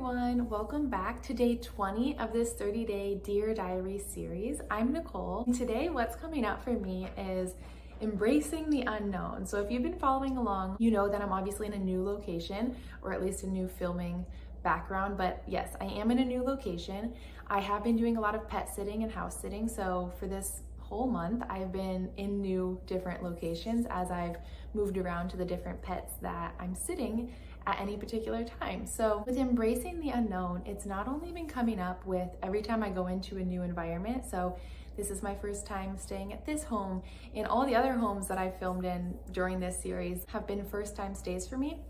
everyone, welcome back to day 20 of this 30-day Dear Diary series. I'm Nicole, and today what's coming up for me is embracing the unknown. So if you've been following along, you know that I'm obviously in a new location, or at least a new filming background, but yes, I am in a new location. I have been doing a lot of pet sitting and house sitting, so for this whole month I've been in new different locations as I've moved around to the different pets that I'm sitting at any particular time. So with embracing the unknown, it's not only been coming up with every time I go into a new environment. So this is my first time staying at this home, and all the other homes that I've filmed in during this series have been first time stays for me.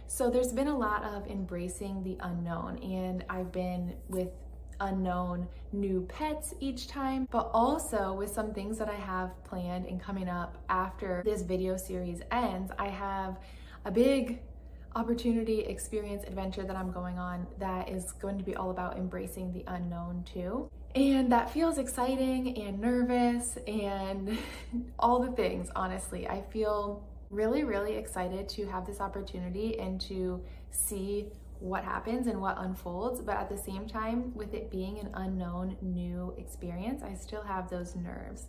So there's been a lot of embracing the unknown, and I've been with unknown new pets each time, but also with some things that I have planned and coming up after this video series ends. I have a big opportunity, experience, adventure that I'm going on that is going to be all about embracing the unknown too. And that feels exciting and nervous and all the things, honestly. I feel really excited to have this opportunity and to see what happens and what unfolds, but at the same time, with it being an unknown new experience, I still have those nerves.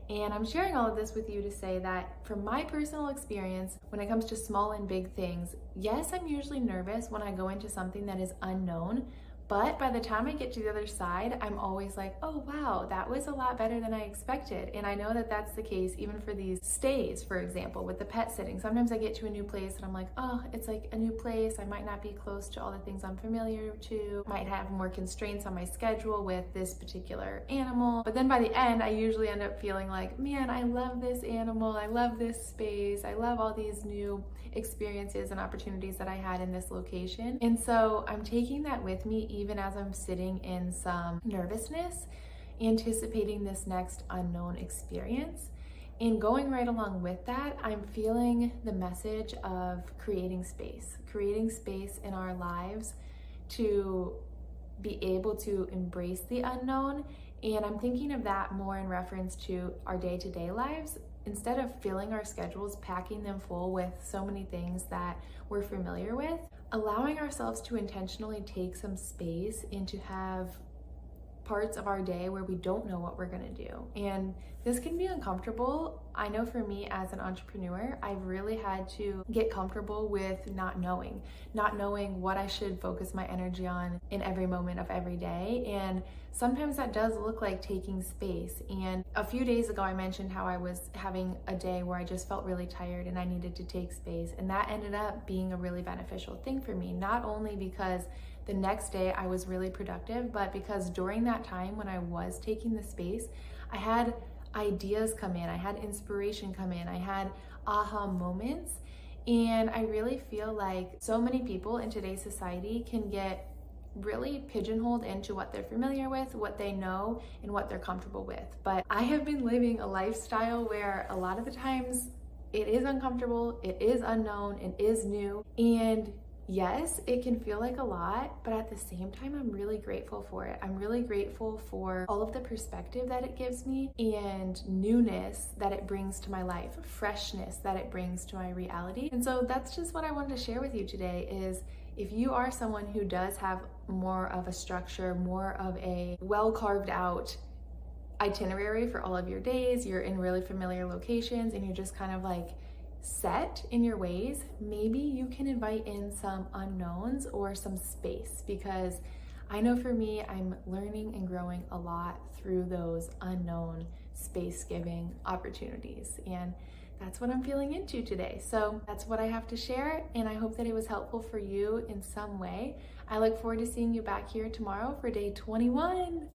And I'm sharing all of this with you to say that from my personal experience, when it comes to small and big things, yes, I'm usually nervous when I go into something that is unknown, but by the time I get to the other side, I'm always like, oh wow, that was a lot better than I expected. And I know that that's the case even for these stays, for example, with the pet sitting. Sometimes I get to a new place and I'm like, oh, it's like a new place. I might not be close to all the things I'm familiar to, might have more constraints on my schedule with this particular animal. But then by the end, I usually end up feeling like, man, I love this animal. I love this space. I love all these new experiences and opportunities that I had in this location. And so I'm taking that with me even as I'm sitting in some nervousness, anticipating this next unknown experience. And going right along with that, I'm feeling the message of creating space in our lives to be able to embrace the unknown. And I'm thinking of that more in reference to our day-to-day lives. Instead of filling our schedules, packing them full with so many things that we're familiar with, allowing ourselves to intentionally take some space and to have parts of our day where we don't know what we're gonna do. And this can be uncomfortable. I know for me as an entrepreneur, I've really had to get comfortable with not knowing what I should focus my energy on in every moment of every day. And sometimes that does look like taking space. And a few days ago, I mentioned how I was having a day where I just felt really tired and I needed to take space. And that ended up being a really beneficial thing for me, not only because the next day I was really productive, but because during that time when I was taking the space, I had ideas come in, I had inspiration come in, I had aha moments. And I really feel like so many people in today's society can get really pigeonholed into what they're familiar with, what they know, and what they're comfortable with. But I have been living a lifestyle where a lot of the times it is uncomfortable, it is unknown, it is new, and yes, it can feel like a lot, but at the same time, I'm really grateful for it. I'm really grateful for all of the perspective that it gives me and newness that it brings to my life, freshness that it brings to my reality. And so that's just what I wanted to share with you today is if you are someone who does have more of a structure, more of a well carved out itinerary for all of your days, you're in really familiar locations and you're just kind of like set in your ways, maybe you can invite in some unknowns or some space, because I know for me, I'm learning and growing a lot through those unknown space-giving opportunities. And that's what I'm feeling into today. So that's what I have to share, and I hope that it was helpful for you in some way. I look forward to seeing you back here tomorrow for day 21.